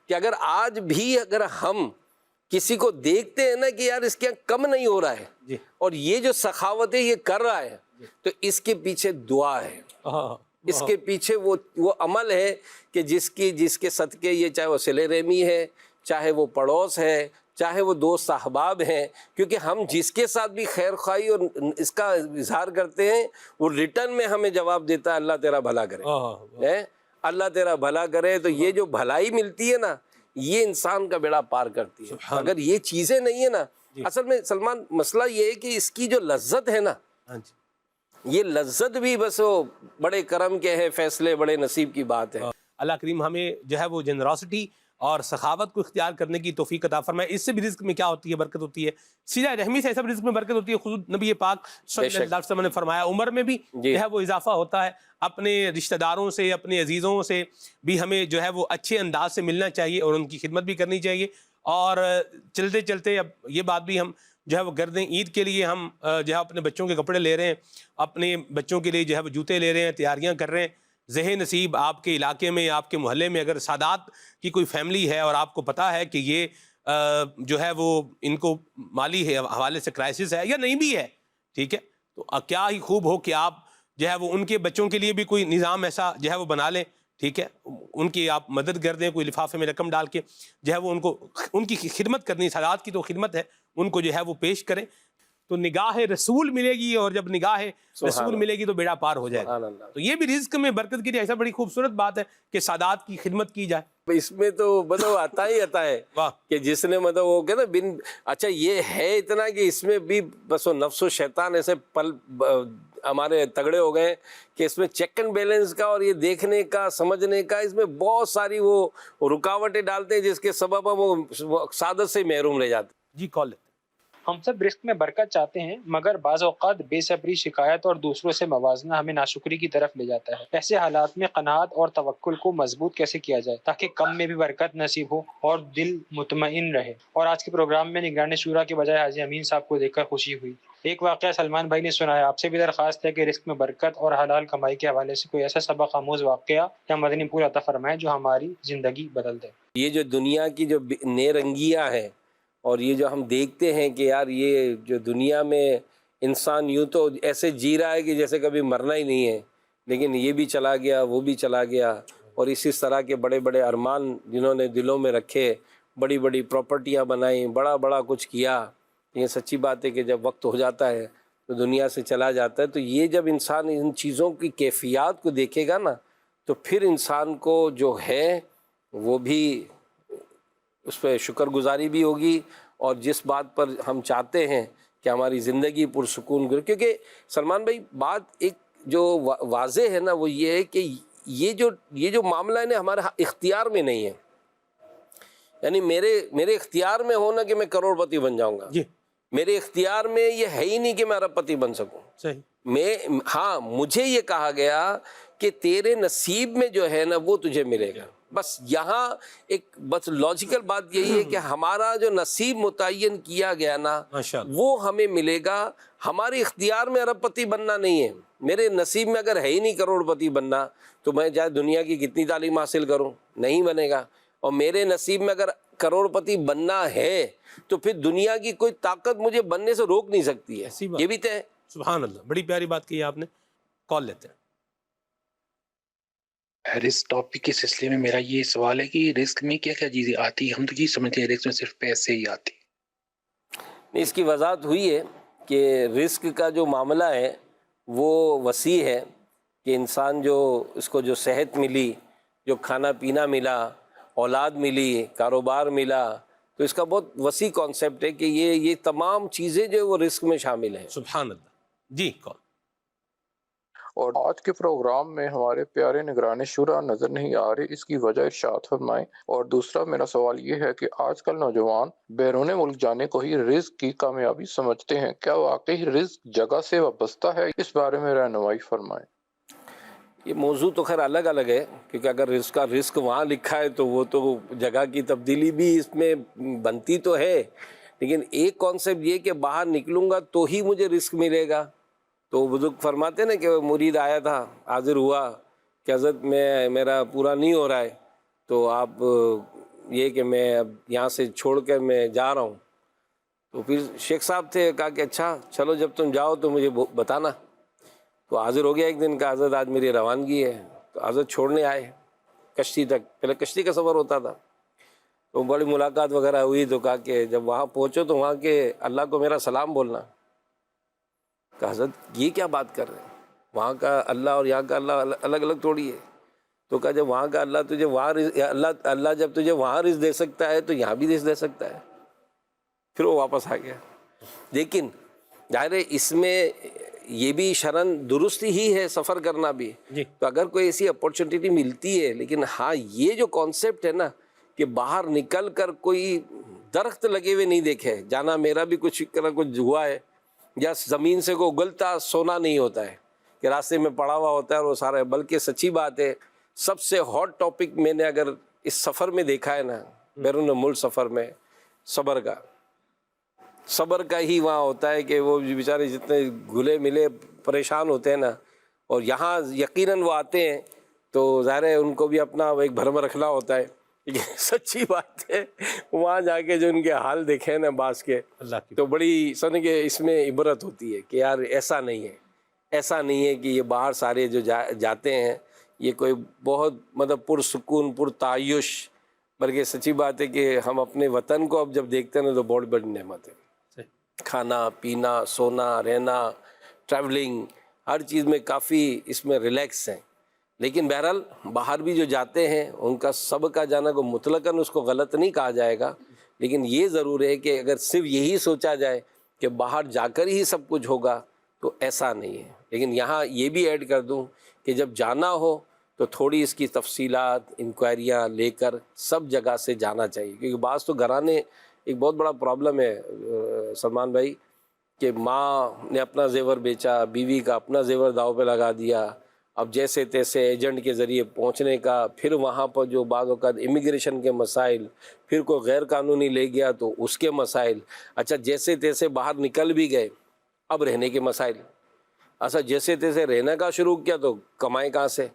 کہ اگر آج بھی اگر ہم کسی کو دیکھتے ہیں نا کہ یار اس کے یہاں کم نہیں ہو رہا ہے اور یہ جو سخاوت ہے یہ کر رہا ہے، تو اس کے پیچھے دعا ہے، اس کے پیچھے وہ عمل ہے کہ جس کے صدقے یہ، چاہے وہ صلہ رحمی ہے، چاہے وہ پڑوس ہے، چاہے وہ دوست احباب ہیں، کیونکہ ہم جس کے ساتھ بھی خیر خواہی اور اس کا اظہار کرتے ہیں وہ ریٹرن میں ہمیں جواب دیتا ہے اللہ تیرا بھلا کرے، اللہ تیرا بھلا کرے. تو یہ جو بھلائی ملتی ہے نا یہ انسان کا بیڑا پار کرتی ہے. اگر یہ چیزیں نہیں ہیں نا، اصل میں سلمان مسئلہ یہ ہے کہ اس کی جو لذت ہے نا، یہ لذت بھی بس وہ بڑے کرم کے ہے، فیصلے بڑے نصیب کی بات ہے. اللہ کریم ہمیں جو ہے وہ جنراسٹی اور سخاوت کو اختیار کرنے کی توفیق عطا فرمائے. اس سے بھی رزق میں کیا ہوتی ہے؟ برکت ہوتی ہے. سیدھا رحمی سے ایسا بھی رزق میں برکت ہوتی ہے. خود نبی پاک صلی اللہ علیہ وسلم نے فرمایا عمر میں بھی جو ہے وہ اضافہ ہوتا ہے. اپنے رشتہ داروں سے، اپنے عزیزوں سے بھی ہمیں جو ہے وہ اچھے انداز سے ملنا چاہیے اور ان کی خدمت بھی کرنی چاہیے. اور چلتے چلتے اب یہ بات بھی ہم جو ہے وہ کر دیں، عید کے لیے ہم جو ہے اپنے بچوں کے کپڑے لے رہے ہیں، اپنے بچوں کے لیے جو ہے وہ جوتے لے رہے ہیں، تیاریاں کر رہے ہیں. ذہن نصیب آپ کے علاقے میں، آپ کے محلے میں اگر سادات کی کوئی فیملی ہے اور آپ کو پتہ ہے کہ یہ جو ہے وہ ان کو مالی حوالے سے کرائسس ہے یا نہیں بھی ہے، ٹھیک ہے، تو کیا ہی خوب ہو کہ آپ جو ہے وہ ان کے بچوں کے لیے بھی کوئی نظام ایسا جو ہے وہ بنا لیں، ٹھیک ہے، ان کی آپ مدد کر دیں، کوئی لفافے میں رقم ڈال کے جو ہے وہ ان کی خدمت کرنی، سادات کی تو خدمت ہے، ان کو جو ہے وہ پیش کریں. تو نگاہ رسول ملے گی، اور جب نگاہ رسول ملے گی تو بیڑا پار ہو جائے گا. تو یہ بھی رزق میں برکت کے لیے ایسا بڑی خوبصورت بات ہے کہ سادات کی خدمت کی جائے. اس میں تو مطلب آتا ہی آتا ہے کہ جس نے مطلب وہ کہ نا اچھا یہ ہے اتنا کہ اس میں بھی بس وہ نفس و شیطان ایسے پل ہمارے تگڑے ہو گئے کہ اس میں چیک اینڈ بیلنس کا اور یہ دیکھنے کا، سمجھنے کا، اس میں بہت ساری وہ رکاوٹیں ڈالتے ہیں جس کے سبب وہ سعادت سے محروم رہ جاتے ہیں. جی کال لیتے. ہم سب رزق میں برکت چاہتے ہیں، مگر بعض اوقات بے صبری، شکایت اور دوسروں سے موازنہ ہمیں ناشکری کی طرف لے جاتا ہے. ایسے حالات میں قناعت اور توکل کو مضبوط کیسے کیا جائے تاکہ کم میں بھی برکت نصیب ہو اور دل مطمئن رہے؟ اور آج کے پروگرام میں نگران شورا کے بجائے حاجی امین صاحب کو دیکھ کر خوشی ہوئی. ایک واقعہ سلمان بھائی نے سنایا. آپ سے بھی درخواست ہے کہ رزق میں برکت اور حلال کمائی کے حوالے سے کوئی ایسا سبق آموز واقعہ یا مدنی پھول عطا فرمائے جو ہماری زندگی بدل دے. یہ جو دنیا کی جو نئے رنگیاں ہیں اور یہ جو ہم دیکھتے ہیں کہ یار یہ جو دنیا میں انسان یوں تو ایسے جی رہا ہے کہ جیسے کبھی مرنا ہی نہیں ہے، لیکن یہ بھی چلا گیا، وہ بھی چلا گیا، اور اسی طرح کے بڑے بڑے ارمان جنہوں نے دلوں میں رکھے، بڑی بڑی پراپرٹیاں بنائیں، بڑا بڑا کچھ کیا. یہ سچی بات ہے کہ جب وقت ہو جاتا ہے تو دنیا سے چلا جاتا ہے. تو یہ جب انسان ان چیزوں کی کیفیات کو دیکھے گا نا تو پھر انسان کو جو ہے وہ بھی اس پہ شکر گزاری بھی ہوگی، اور جس بات پر ہم چاہتے ہیں کہ ہماری زندگی پرسکون گزرے. کیونکہ سلمان بھائی بات ایک جو واضح ہے نا وہ یہ ہے کہ یہ جو معاملہ ہے نا ہمارے اختیار میں نہیں ہے. یعنی میرے اختیار میں ہونا کہ میں کروڑ پتی بن جاؤں گا، میرے اختیار میں یہ ہے ہی نہیں کہ میں ارب پتی بن سکوں. ہاں مجھے یہ کہا گیا کہ تیرے نصیب میں جو ہے نا وہ تجھے ملے گا. بس یہاں ایک بس لاجیکل بات یہی ہے کہ ہمارا جو نصیب متعین کیا گیا نا وہ ہمیں ملے گا. ہمارے اختیار میں ارب پتی بننا نہیں ہے. میرے نصیب میں اگر ہے ہی نہیں کروڑ پتی بننا تو میں چاہے دنیا کی کتنی تعلیم حاصل کروں نہیں بنے گا. اور میرے نصیب میں اگر کروڑ پتی بننا ہے تو پھر دنیا کی کوئی طاقت مجھے بننے سے روک نہیں سکتی ہے. یہ بھی طے. سبحان اللہ، بڑی پیاری بات کی آپ نے. کال لیتے ہیں. رزق ٹاپک کے سلسلے میں میرا یہ سوال ہے کہ رزق میں کیا کیا چیزیں آتی ہیں؟ ہم تو یہ سمجھتے ہیں رزق میں صرف پیسے ہی آتے. اس کی وضاحت ہوئی ہے کہ رزق کا جو معاملہ ہے وہ وسیع ہے کہ انسان جو اس کو جو صحت ملی، جو کھانا پینا ملا، اولاد ملی، کاروبار ملا، تو اس کا بہت وسیع کانسیپٹ ہے کہ یہ تمام چیزیں جو وہ رزق میں شامل ہیں. سبحان اللہ. جی کال. اور آج کے پروگرام میں ہمارے پیارے نگران شورا نظر نہیں آ رہے، اس کی وجہ ارشاد فرمائیں. اور دوسرا میرا سوال یہ ہے کہ آج کل نوجوان بیرون ملک جانے کو ہی رزق کی کامیابی سمجھتے ہیں، کیا واقعی رزق جگہ سے وابستہ ہے؟ اس بارے میں رہنمائی فرمائیں. یہ موضوع تو خیر الگ الگ ہے، کیونکہ اگر رزق کا رزق وہاں لکھا ہے تو وہ تو جگہ کی تبدیلی بھی اس میں بنتی تو ہے، لیکن ایک کانسیپٹ یہ کہ باہر نکلوں گا تو ہی مجھے رزق ملے گا۔ تو بزرگ فرماتے ہیں نا کہ مرید آیا تھا، حاضر ہوا کہ حضرت میرا پورا نہیں ہو رہا ہے، تو آپ یہ کہ میں اب یہاں سے چھوڑ کر میں جا رہا ہوں۔ تو پھر شیخ صاحب تھے، کہا کہ اچھا چلو جب تم جاؤ تو مجھے بتانا۔ تو حاضر ہو گیا ایک دن کا، حضرت آج میری روانگی ہے، تو حضرت چھوڑنے آئے کشتی تک، پہلے کشتی کا سفر ہوتا تھا، تو بڑی ملاقات وغیرہ ہوئی، تو کہا کہ جب وہاں پہنچو تو وہاں کے اللہ کو میرا سلام بولنا۔ کہ حضرت یہ کیا بات کر رہے ہیں، وہاں کا اللہ اور یہاں کا اللہ الگ الگ تھوڑی ہے۔ تو کہا جب وہاں کا اللہ تجھے وہاں اللہ جب تجھے وہاں رزق دے سکتا ہے تو یہاں بھی رزق دے سکتا ہے۔ پھر وہ واپس آ گیا۔ لیکن ظاہر ہے اس میں یہ بھی شرعاً درست ہی ہے سفر کرنا بھی، تو اگر کوئی ایسی اپورچونیٹی ملتی ہے، لیکن ہاں یہ جو کانسیپٹ ہے نا کہ باہر نکل کر کوئی درخت لگے ہوئے نہیں دیکھے جانا، میرا بھی کچھ ہوا ہے، یا زمین سے کوئی اگلتا سونا نہیں ہوتا ہے کہ راستے میں پڑا ہوا ہوتا ہے اور وہ سارا ہے، بلکہ سچی بات ہے سب سے ہاٹ ٹاپک میں نے اگر اس سفر میں دیکھا ہے نا، بیرون ملک سفر میں، صبر کا ہی وہاں ہوتا ہے کہ وہ بیچارے جتنے گھلے ملے پریشان ہوتے ہیں نا، اور یہاں یقیناً وہ آتے ہیں تو ظاہر ہے ان کو بھی اپنا ایک بھرم رکھنا ہوتا ہے، لیکن سچی بات ہے وہاں جا کے جو ان کے حال دیکھے نا بعض کے، تو بڑی سن کے اس میں عبرت ہوتی ہے کہ یار ایسا نہیں ہے کہ یہ باہر سارے جو جاتے ہیں یہ کوئی بہت مطلب پرسکون پرتعیش، بلکہ سچی بات ہے کہ ہم اپنے وطن کو اب جب دیکھتے ہیں نا تو بہت بڑی نعمت ہے۔ کھانا پینا سونا رہنا ٹریولنگ ہر چیز میں کافی اس میں ریلیکس ہیں، لیکن بہرحال باہر بھی جو جاتے ہیں ان کا سب کا جانا کو مطلقاً اس کو غلط نہیں کہا جائے گا، لیکن یہ ضرور ہے کہ اگر صرف یہی سوچا جائے کہ باہر جا کر ہی سب کچھ ہوگا تو ایسا نہیں ہے۔ لیکن یہاں یہ بھی ایڈ کر دوں کہ جب جانا ہو تو تھوڑی اس کی تفصیلات انکوائریاں لے کر سب جگہ سے جانا چاہیے، کیونکہ بعض تو گھرانے ایک بہت بڑا پرابلم ہے سلمان بھائی کہ ماں نے اپنا زیور بیچا، بیوی کا اپنا زیور داؤ پہ لگا دیا، اب جیسے تیسے ایجنٹ کے ذریعے پہنچنے کا، پھر وہاں پر جو بعض اوقات امیگریشن کے مسائل، پھر کوئی غیر قانونی لے گیا تو اس کے مسائل، اچھا جیسے تیسے باہر نکل بھی گئے اب رہنے کے مسائل، اچھا جیسے تیسے رہنے کا شروع کیا تو کمائیں کہاں سے؟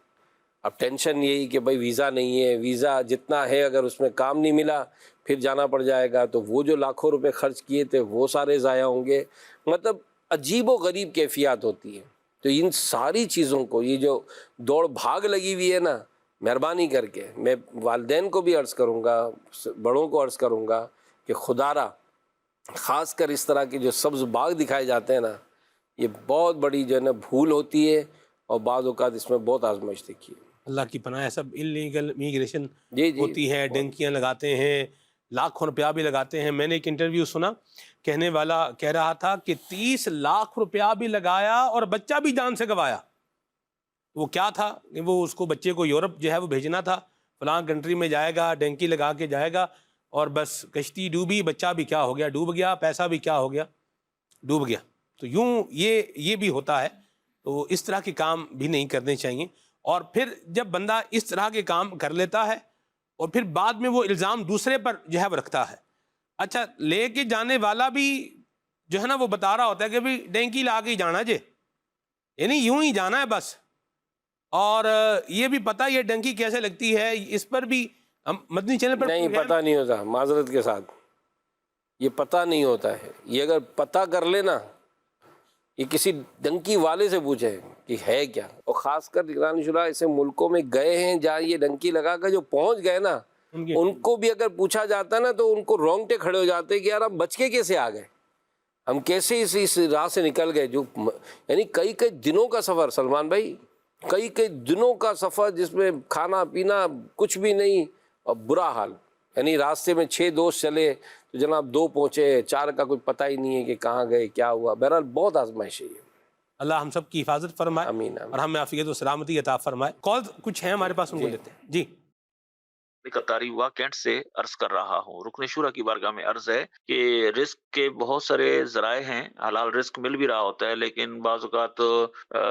اب ٹینشن یہی کہ بھائی ویزا نہیں ہے، ویزا جتنا ہے اگر اس میں کام نہیں ملا پھر جانا پڑ جائے گا، تو وہ جو لاکھوں روپے خرچ کیے تھے وہ سارے ضائع ہوں گے، مطلب عجیب و غریب کیفیات ہوتی ہے۔ تو ان ساری چیزوں کو یہ جو دوڑ بھاگ لگی ہوئی ہے نا، مہربانی کر کے میں والدین کو بھی عرض کروں گا، بڑوں کو عرض کروں گا کہ خدا را خاص کر اس طرح کے جو سبز باغ دکھائے جاتے ہیں نا، یہ بہت بڑی جو ہے نا بھول ہوتی ہے، اور بعض اوقات اس میں بہت آزمائش دیکھی ہے۔ اللہ کی پناہ ہے، سب انلیگل امیگریشن جی ہوتی ہے، ڈنکیاں لگاتے ہیں، لاکھوں روپیہ بھی لگاتے ہیں۔ میں نے ایک انٹرویو سنا، کہنے والا کہہ رہا تھا کہ 30 لاکھ روپیہ بھی لگایا اور بچہ بھی جان سے گوایا۔ وہ کیا تھا کہ وہ اس کو بچے کو یورپ جو ہے وہ بھیجنا تھا، فلاں کنٹری میں جائے گا، ڈنکی لگا کے جائے گا، اور بس کشتی ڈوبی، بچہ بھی کیا ہو گیا، ڈوب گیا، پیسہ بھی کیا ہو گیا، ڈوب گیا۔ تو یوں یہ بھی ہوتا ہے، تو اس طرح کے کام بھی نہیں کرنے چاہیے۔ اور پھر جب بندہ اس طرح کے کام کر لیتا ہے اور پھر بعد میں وہ الزام دوسرے پر جو ہے وہ رکھتا ہے، اچھا لے کے جانے والا بھی جو ہے نا وہ بتا رہا ہوتا ہے کہ بھی ڈینکی لا کے ہی جانا جے، یعنی یوں ہی جانا ہے بس، اور یہ بھی پتہ یہ ڈنکی کیسے لگتی ہے، اس پر بھی ہم مدنی چینل پر نہیں پتہ نہیں ہوتا، معذرت کے ساتھ یہ پتہ نہیں ہوتا ہے۔ یہ اگر پتہ کر لینا، یہ کسی ڈنکی والے سے پوچھے کہ ہے کیا، اور خاص کر نگرانی شورا ایسے ملکوں میں گئے ہیں جہاں یہ ڈنکی لگا کر جو پہنچ گئے نا، ان کو بھی اگر پوچھا جاتا نا تو ان کو رونگٹے کھڑے ہو جاتے کہ یار ہم بچ کے کیسے آ گئے، ہم کیسے اس راہ سے نکل گئے، جو یعنی کئی دنوں کا سفر سلمان بھائی، کئی دنوں کا سفر جس میں کھانا پینا کچھ بھی نہیں، اور برا حال، یعنی راستے میں 6 دوست چلے تو جناب 2 پہنچے، 4 کا کوئی پتہ ہی نہیں ہے کہ کہاں گئے کیا ہوا۔ بہرحال بہت آزمائش ہے یہ۔ اللہ ہم سب کی حفاظت فرمائے، آمین اور ہمیں عافیت و سلامتی عطا فرمائے۔ کال کچھ ہیں ہمارے پاس، ان کو لیتے ہیں۔ جی قطاری ہوا کینٹ سے عرض کر رہا ہوں۔ رکن شورا کی بارگاہ میں عرض ہے کہ رزق کے بہت سارے ذرائع ہیں، حلال رزق مل بھی رہا ہوتا ہے، لیکن بعض اوقات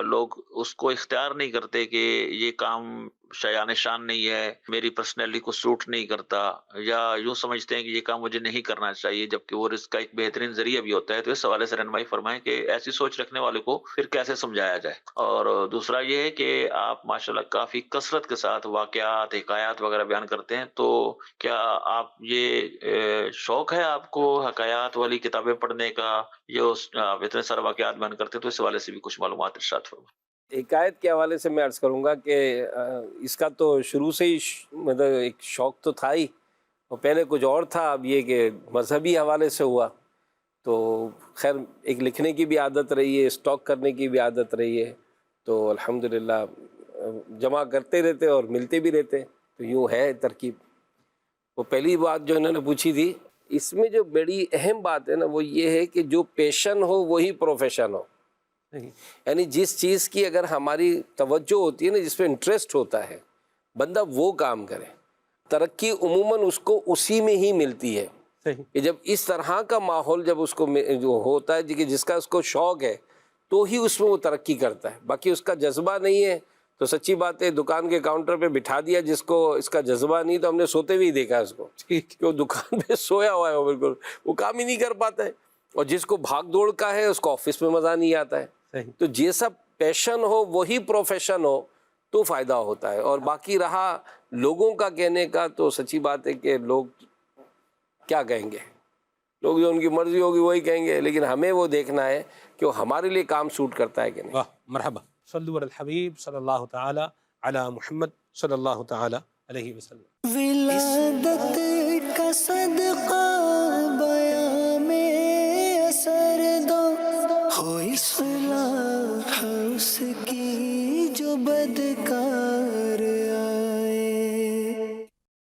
لوگ اس کو اختیار نہیں کرتے کہ یہ کام شایان شان نہیں ہے، میری پرسنالٹی کو سوٹ نہیں کرتا، یا یوں سمجھتے ہیں کہ یہ کام مجھے نہیں کرنا چاہیے، جبکہ وہ رزق کا ایک بہترین ذریعہ بھی ہوتا ہے۔ تو اس حوالے سے رہنمائی فرمائیں کہ ایسی سوچ رکھنے والے کو پھر کیسے سمجھایا جائے۔ اور دوسرا یہ ہے کہ آپ ماشاءاللہ کافی کثرت کے ساتھ واقعات، حکایات وغیرہ بیان کرتے ہیں، تو کیا آپ یہ شوق ہے آپ کو حکایات والی کتابیں پڑھنے کا، یہ آپ اتنے سارے واقعات بیان کرتے ہیں، تو اس حوالے سے بھی کچھ معلومات ارشاد فرمائیں۔ حکایت کے حوالے سے میں عرض کروں گا کہ اس کا تو شروع سے ہی مطلب ایک شوق تو تھا ہی، اور پہلے کچھ اور تھا، اب یہ کہ مذہبی حوالے سے ہوا تو خیر ایک لکھنے کی بھی عادت رہی ہے، اسٹاک کرنے کی بھی عادت رہی ہے، تو الحمدللہ جمع کرتے رہتے اور ملتے بھی رہتے، تو یوں ہے ترکیب۔ وہ پہلی بات جو انہوں نے پوچھی تھی، اس میں جو بڑی اہم بات ہے نا وہ یہ ہے کہ جو پیشن ہو وہی پروفیشن ہو، یعنی جس چیز کی اگر ہماری توجہ ہوتی ہے نا، جس پہ انٹرسٹ ہوتا ہے، بندہ وہ کام کرے۔ ترقی عموماً اس کو اسی میں ہی ملتی ہے کہ جب اس طرح کا ماحول جب اس کو جو ہوتا ہے کہ جس کا اس کو شوق ہے تو ہی اس میں وہ ترقی کرتا ہے، باقی اس کا جذبہ نہیں ہے تو سچی بات ہے دکان کے کاؤنٹر پہ بٹھا دیا جس کو اس کا جذبہ نہیں، تو ہم نے سوتے ہوئے ہی دیکھا اس کو کہ وہ دکان پہ سویا ہوا ہے، وہ بالکل وہ کام ہی نہیں کر پاتا ہے، اور جس کو بھاگ دوڑ کا ہے اس کو آفس میں مزہ نہیں آتا ہے۔ تو جیسا پیشن ہو وہی پروفیشن ہو تو فائدہ ہوتا ہے، اور باقی رہا لوگوں کا کہنے کا تو سچی بات ہے کہ لوگ کیا کہیں گے، لوگ جو ان کی مرضی ہوگی وہی کہیں گے، لیکن ہمیں وہ دیکھنا ہے کہ وہ ہمارے لیے کام سوٹ کرتا ہے کہ نہیں۔ واہ مرحبا، صلو علی الحبیب صلی اللہ تعالی علی محمد صلی اللہ تعالی علیہ وسلم۔ ولادت کا صدقہ